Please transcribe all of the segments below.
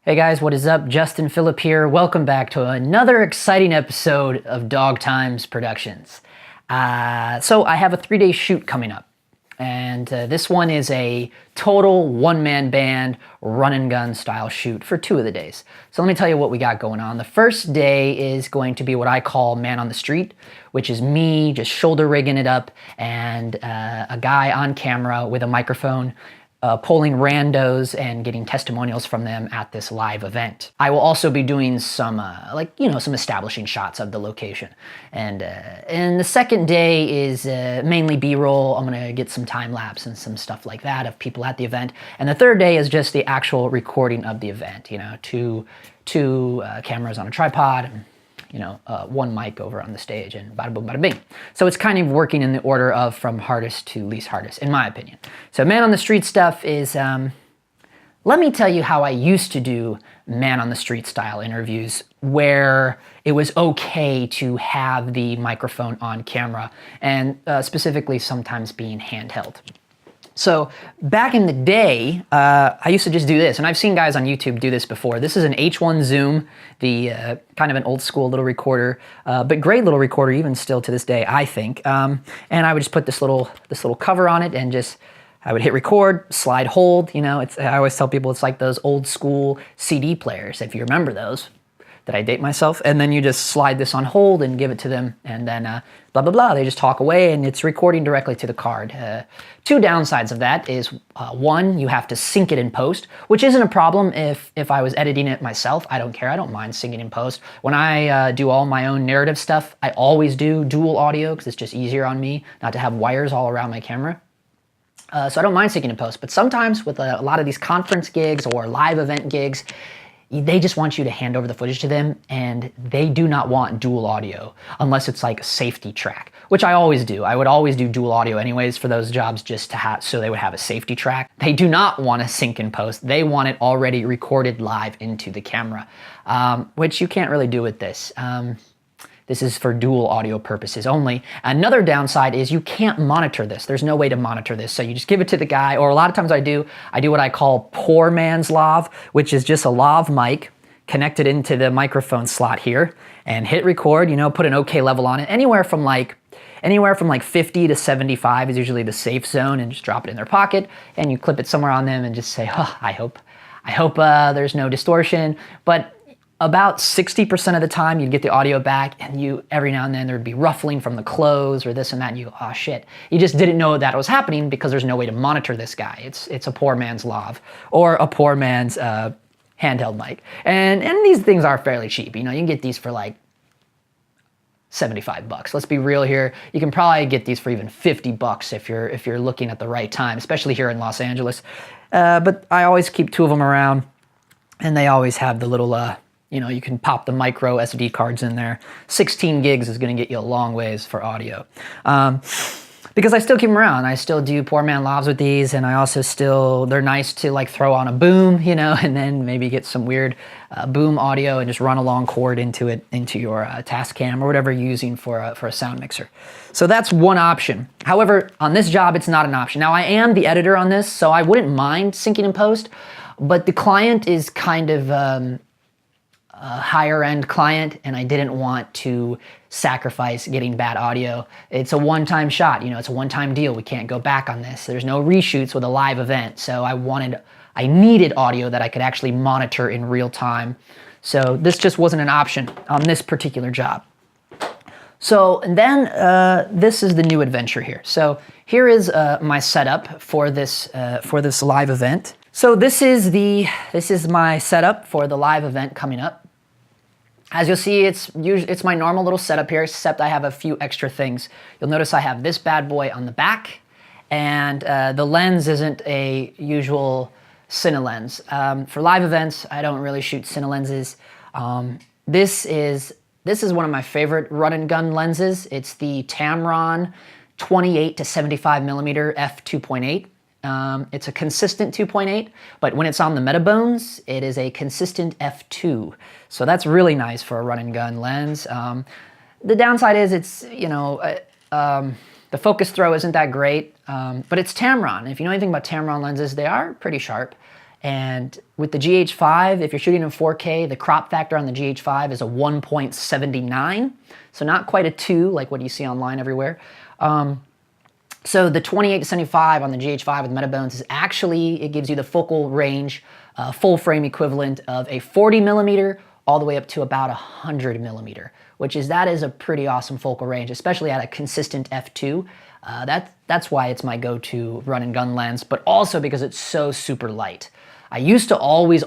Hey guys, what is up? Justin Phillip here. Welcome back to another exciting episode of Dog Times Productions. So I have a 3-day shoot coming up, and this one is a total one-man band run and gun style shoot for 2 of the days. So let me tell you what we got going on. The first day is going to be what I call man on the street, which is me just shoulder rigging it up and a guy on camera with a microphone polling randos and getting testimonials from them at this live event. I will also be doing some, some establishing shots of the location. And the second day is mainly B-roll. I'm gonna get some time lapse and some stuff like that of people at the event. And the third day is just the actual recording of the event. You know, two cameras on a tripod, and one mic over on the stage, and bada boom, bada bing. So it's kind of working in the order of from hardest to least hardest, in my opinion. So man on the street stuff is, let me tell you how I used to do man on the street style interviews where it was okay to have the microphone on camera and specifically sometimes being handheld. So back in the day, I used to just do this, and I've seen guys on YouTube do this before. This is an H1 Zoom, the kind of an old school little recorder, but great little recorder even still to this day, I think. And I would just put this little cover on it, and I would hit record, slide hold. You know, I always tell people it's like those old school CD players, if you remember those. Did I date myself? And then you just slide this on hold and give it to them, and then blah, blah, blah. They just talk away, and it's recording directly to the card. 2 downsides of that is, one, you have to sync it in post, which isn't a problem if I was editing it myself. I don't care. I don't mind syncing in post. When I do all my own narrative stuff, I always do dual audio because it's just easier on me not to have wires all around my camera. So I don't mind syncing in post, but sometimes with a lot of these conference gigs or live event gigs, they just want you to hand over the footage to them, and they do not want dual audio unless it's like a safety track, which I always do. I would always do dual audio anyways for those jobs, just to have, so they would have a safety track. They do not want to sync in post. They want it already recorded live into the camera, which you can't really do with this. This is for dual audio purposes only. Another downside is you can't monitor this. There's no way to monitor this. So you just give it to the guy, or a lot of times I do what I call poor man's lav, which is just a lav mic connected into the microphone slot here, and hit record, put an okay level on it. Anywhere from like 50 to 75 is usually the safe zone, and just drop it in their pocket, and you clip it somewhere on them and just say, oh, I hope there's no distortion. But about 60% of the time you'd get the audio back, and every now and then there'd be ruffling from the clothes or this and that, and you go, oh shit. You just didn't know that it was happening because there's no way to monitor this guy. It's a poor man's lav, or a poor man's handheld mic. And these things are fairly cheap. You can get these for like $75. Let's be real here. You can probably get these for even $50 if you're looking at the right time, especially here in Los Angeles. But I always keep 2 of them around, and they always have the little you can pop the micro SD cards in there. 16 gigs is going to get you a long ways for audio. Because I still keep them around. I still do poor man lavs with these, and I also they're nice to like throw on a boom, and then maybe get some weird boom audio and just run a long cord into your Tascam or whatever you're using for a sound mixer. So that's one option. However, on this job, it's not an option. Now, I am the editor on this, so I wouldn't mind syncing in post, but the client is kind of a higher end client, and I didn't want to sacrifice getting bad audio. It's a one-time shot, it's a one-time deal. We can't go back on this. There's no reshoots with a live event. So I needed audio that I could actually monitor in real time. So this just wasn't an option on this particular job. So, and then this is the new adventure here. So here is my setup for this live event. So this is my setup for the live event coming up. As you'll see, it's my normal little setup here, except I have a few extra things. You'll notice I have this bad boy on the back, and the lens isn't a usual Cine lens. For live events, I don't really shoot Cine lenses. This is one of my favorite run and gun lenses. It's the Tamron 28 to 75 millimeter f2.8. It's a consistent 2.8, but when it's on the Metabones, it is a consistent f2. So that's really nice for a run and gun lens. The downside is the focus throw isn't that great, but it's Tamron. If you know anything about Tamron lenses, they are pretty sharp. And with the GH5, if you're shooting in 4K, the crop factor on the GH5 is a 1.79, so not quite a 2 like what you see online everywhere. So the 28-75 on the GH5 with Metabones is actually, it gives you the focal range, full frame equivalent of a 40 millimeter all the way up to about 100 millimeter, that is a pretty awesome focal range, especially at a consistent f2. That's why it's my go-to run and gun lens, but also because it's so super light. I used to always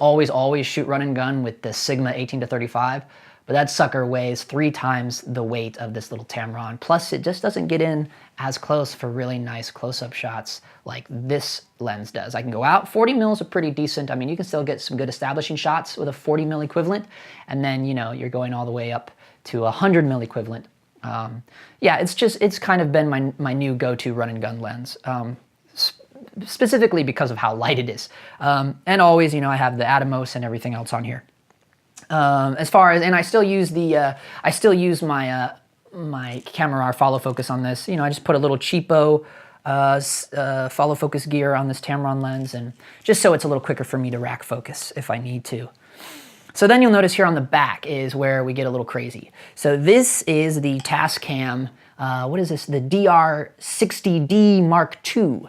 shoot run and gun with the Sigma 18-35, but that sucker weighs 3 times the weight of this little Tamron. Plus, it just doesn't get in as close for really nice close-up shots like this lens does. I can go out. 40 mils are pretty decent. I mean, you can still get some good establishing shots with a 40 mil equivalent, and then, you know, you're going all the way up to a 100 mil equivalent. Yeah, it's kind of been my new go-to run and gun lens. Specifically because of how light it is. And always, you know, I have the Atomos and everything else on here. As far as, and I still use my my camera R follow focus on this. You know, I just put a little cheapo follow focus gear on this Tamron lens, and just so it's a little quicker for me to rack focus if I need to. So then you'll notice here on the back is where we get a little crazy. So this is the Tascam, what is this? The DR60D Mark II.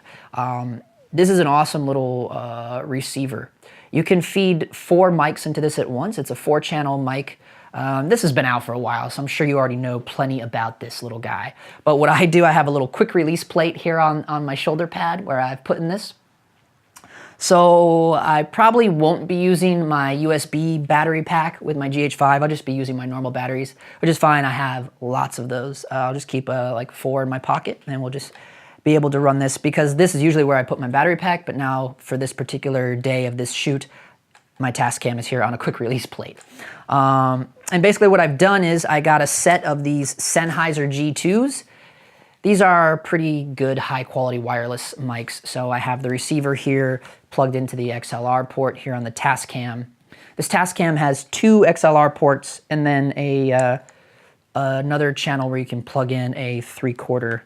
This is an awesome little receiver. You can feed 4 mics into this at once. It's a 4-channel mic. This has been out for a while, so I'm sure you already know plenty about this little guy. But what I do, I have a little quick release plate here on my shoulder pad where I've put in this. So I probably won't be using my USB battery pack with my GH5. I'll just be using my normal batteries, which is fine. I have lots of those. I'll just keep like 4 in my pocket, and we'll just be able to run this, because this is usually where I put my battery pack, but now for this particular day of this shoot, my Tascam is here on a quick release plate. And basically what I've done is I got a set of these Sennheiser G2s. These are pretty good high quality wireless mics. So I have the receiver here plugged into the XLR port here on the Tascam. This Tascam has 2 XLR ports and then another channel where you can plug in a 3/4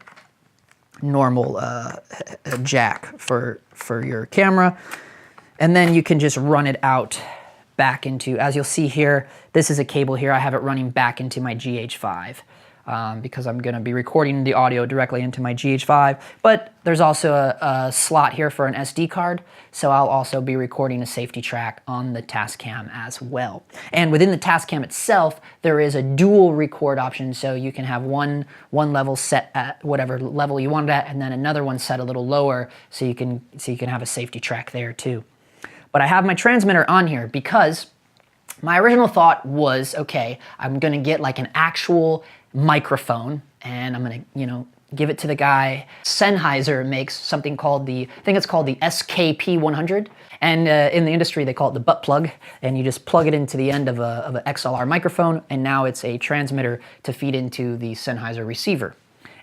normal jack for your camera. And then you can just run it out back into, as you'll see here, this is a cable here. I have it running back into my GH5 because I'm gonna be recording the audio directly into my GH5, but there's also a slot here for an SD card, so I'll also be recording a safety track on the Tascam as well. And within the Tascam itself, there is a dual record option, so you can have one level set at whatever level you want it at, and then another one set a little lower, so you can have a safety track there too. But I have my transmitter on here because my original thought was, okay, I'm gonna get like an actual microphone and I'm gonna, you know, give it to the guy. Sennheiser makes something called I think it's called the SKP 100. And in the industry, they call it the butt plug. And you just plug it into the end of an XLR microphone, and now it's a transmitter to feed into the Sennheiser receiver.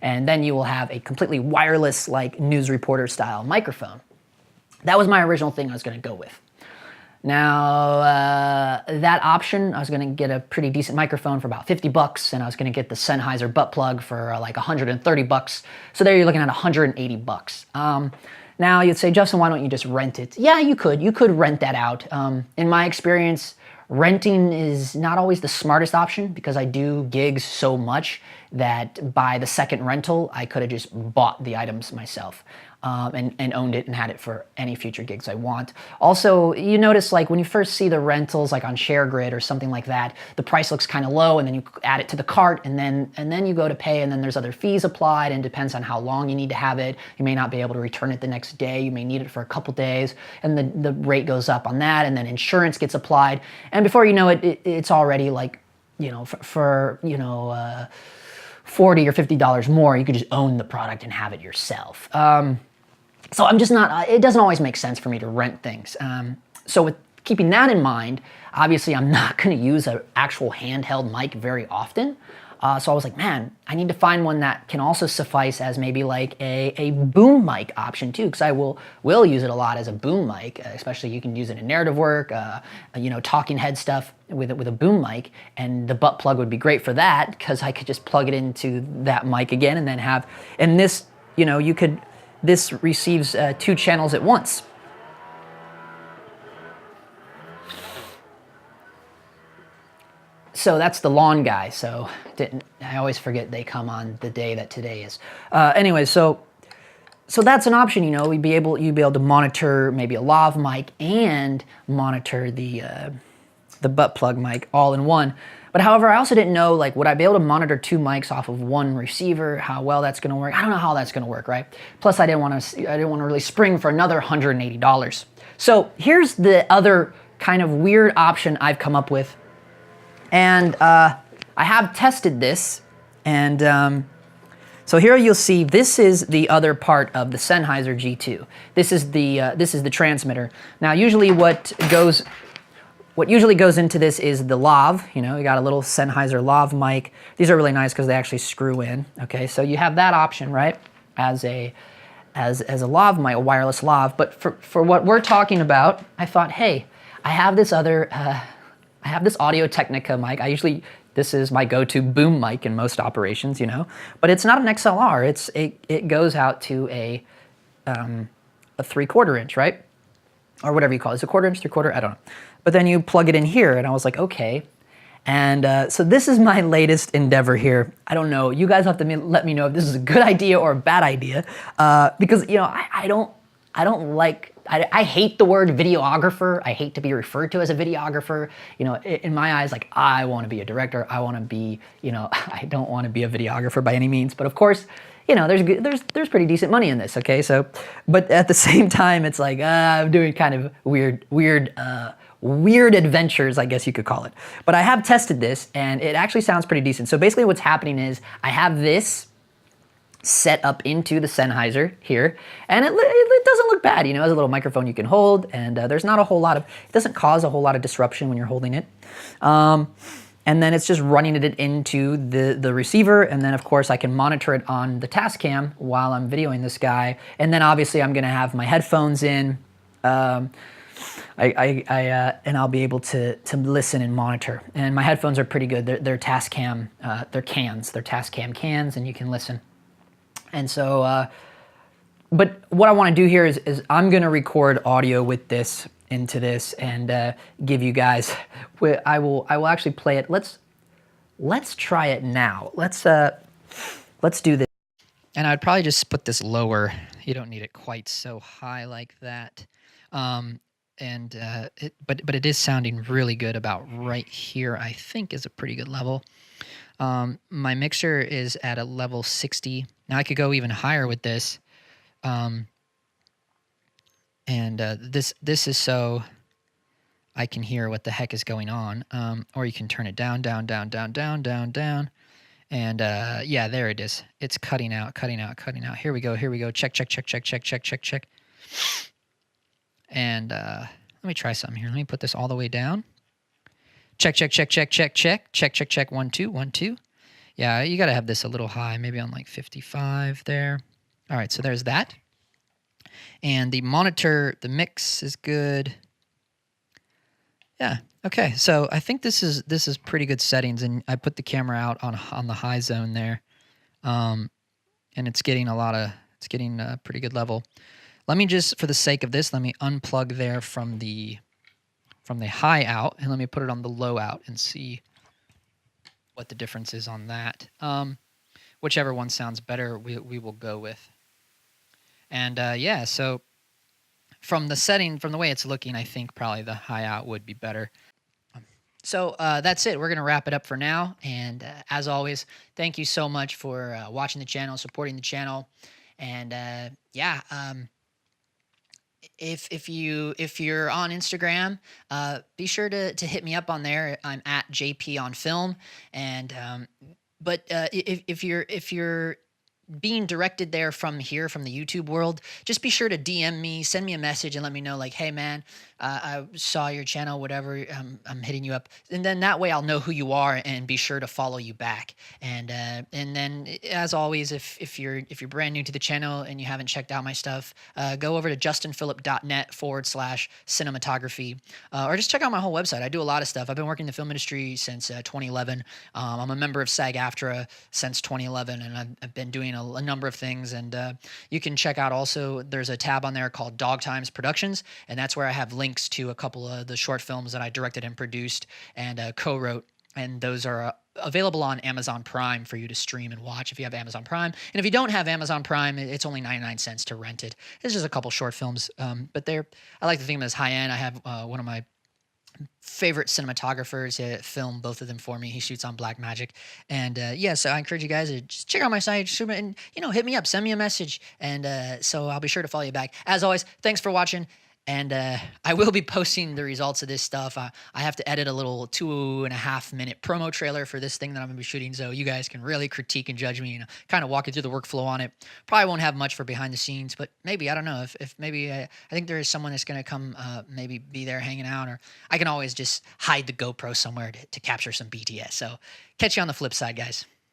And then you will have a completely wireless, like news reporter style microphone. That was my original thing I was gonna go with. Now, that option, I was gonna get a pretty decent microphone for about 50 bucks, and I was gonna get the Sennheiser butt plug for like 130 bucks. So there you're looking at 180 bucks. Now you'd say, Justin, why don't you just rent it? Yeah, you could rent that out. In my experience, renting is not always the smartest option because I do gigs so much that by the second rental, I could have just bought the items myself. And owned it and had it for any future gigs I want. Also, you notice like when you first see the rentals like on ShareGrid or something like that, the price looks kind of low, and then you add it to the cart, and then you go to pay, and then there's other fees applied, and depends on how long you need to have it. You may not be able to return it the next day. You may need it for a couple days, and the rate goes up on that, and then insurance gets applied, and before you know it, it's already like, you know, for you know, $40 or $50 more, you could just own the product and have it yourself. So I'm just not, it doesn't always make sense for me to rent things. So with keeping that in mind, obviously I'm not gonna use an actual handheld mic very often. So I was like, man, I need to find one that can also suffice as maybe like a boom mic option too, because I will use it a lot as a boom mic, especially you can use it in narrative work, you know, talking head stuff with a boom mic, and the butt plug would be great for that because I could just plug it into that mic again and then have, and this, you know, this receives 2 channels at once. so that's the lawn guy. So I always forget they come on the day that today is. Anyway, so that's an option. You know, you'd be able to monitor maybe a lav mic and monitor the butt plug mic all in one. But however, I also didn't know, like, would I be able to monitor 2 mics off of 1 receiver? How well that's going to work? I don't know how that's going to work, right? Plus, I didn't want to really spring for another $180. So here's the other kind of weird option I've come up with, and I have tested this, and so here you'll see this is the other part of the Sennheiser G2. This is the transmitter. Now, usually what usually goes into this is the lav. You know, you got a little Sennheiser lav mic. These are really nice because they actually screw in. Okay, so you have that option, right, as a lav mic, a wireless lav. But for what we're talking about, I thought, hey, I have this other, I have this Audio Technica mic. This is my go-to boom mic in most operations, you know, but it's not an XLR. It goes out to a 3/4 inch, right, or whatever you call it. Is it 1/4 inch, 3/4? I don't know. But then you plug it in here, and I was like, okay. And so this is my latest endeavor here. I don't know. You guys have to let me know if this is a good idea or a bad idea, because, you know, I don't like. I hate the word videographer. I hate to be referred to as a videographer. You know, in my eyes, like, I want to be a director. I want to be, you know, I don't want to be a videographer by any means. But of course, you know, there's pretty decent money in this. Okay, so, but at the same time, it's like I'm doing kind of weird adventures, I guess you could call it. But I have tested this, and it actually sounds pretty decent. So basically, what's happening is I have this set up into the Sennheiser here, and it doesn't look bad. You know, it has a little microphone you can hold, and there's not a whole lot of, it doesn't cause a whole lot of disruption when you're holding it. And then it's just running it into the receiver, and then of course I can monitor it on the Tascam while I'm videoing this guy, and then obviously I'm gonna have my headphones in, and I'll be able to listen and monitor. And my headphones are pretty good. They're Tascam, they're Tascam cans, and you can listen. And so, but what I want to do here is I'm going to record audio with this into this and give you guys. I will actually play it. Let's try it now. Let's do this. And I'd probably just put this lower. You don't need it quite so high like that. But it is sounding really good about right here. I think is a pretty good level. My mixer is at a level 60. Now I could go even higher with this. This is so I can hear what the heck is going on. Or you can turn it down. And yeah, there it is. It's cutting out. Here we go. Check. And let me try something here. Let me put this all the way down. Check. 1 2 1 2. Yeah, you got to have this a little high, maybe on like 55 there. All right, so there's that. And the monitor, the mix is good. Yeah, okay. So I think this is pretty good settings, and I put the camera out on the high zone there. And it's getting a pretty good level. Let me just, for the sake of this, let me unplug there from the high out, and let me put it on the low out and see what the difference is on that. Whichever one sounds better, we will go with. And yeah, so from the way it's looking, I think probably the high out would be better. So that's it. We're going to wrap it up for now. And as always, thank you so much for watching the channel, supporting the channel. And yeah, if you're on Instagram, be sure to hit me up on there. I'm at JP on Film, and but if you're being directed there from the YouTube world, just be sure to DM me, send me a message, and let me know, like, hey man, I saw your channel, whatever, I'm hitting you up, and then that way I'll know who you are and be sure to follow you back. And then, as always, if you're brand new to the channel and you haven't checked out my stuff, go over to justinphillip.net/cinematography, or just check out my whole website. I do a lot of stuff. I've been working in the film industry since 2011. I'm a member of SAG-AFTRA since 2011, and I've been doing a number of things. And you can check out also, there's a tab on there called Dog Times Productions, and that's where I have links to a couple of the short films that I directed and produced and co-wrote. and those are available on Amazon Prime for you to stream and watch if you have Amazon Prime. And if you don't have Amazon Prime, it's only 99 cents to rent it. It's just a couple short films, but I like to think of them as high end. I have one of my favorite cinematographers film both of them for me. He shoots on Blackmagic, and so I encourage you guys to just check out my site, and hit me up, send me a message, and so I'll be sure to follow you back. As always, thanks for watching. And I will be posting the results of this stuff. I have to edit a little 2.5-minute promo trailer for this thing that I'm going to be shooting, so you guys can really critique and judge me and kind of walk you through the workflow on it. Probably won't have much for behind the scenes, but maybe, I don't know, if maybe I think there is someone that's going to come maybe be there hanging out, or I can always just hide the GoPro somewhere to capture some BTS. So catch you on the flip side, guys.